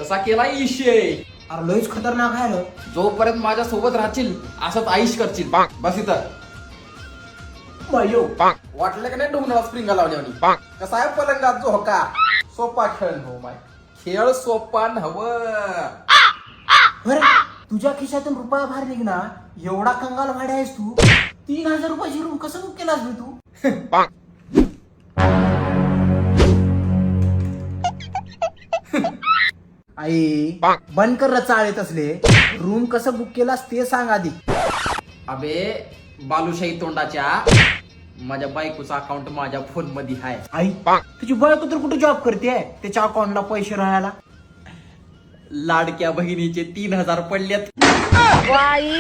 कसा केला इशे? अरे लयच खतरनाक आहे रे. जोपर्यंत माझ्या सोबत राहशील असंच आईश करशील. बस इथं. बायो वाटलं का नाही डोंगराला स्प्रिंगा लावल्यावर कसा आहे पलंगात झोका? सोपा खेळ हो माय. खेळ सोपा नव्हं. अरे तुझ्या खिशातून रुपया बाहेर निघणार एवढा कंगाल भाडे आहेस तू. 3000 रुपयाची रूम कसं बुक केलास बे तू? आई बंद कर चाळेत असले. रूम कसं बुक केलास ते सांग आधी. अबे बालुशाही तोंडाच्या, माझ्या बायकोचा अकाउंट माझ्या फोन मध्ये आहे. आई तुझी बायको तर कुठे जॉब करते त्याच्या अकाउंटला पैसे राहायला? लाडक्या बहिणीचे 3000 पडलेत. वाई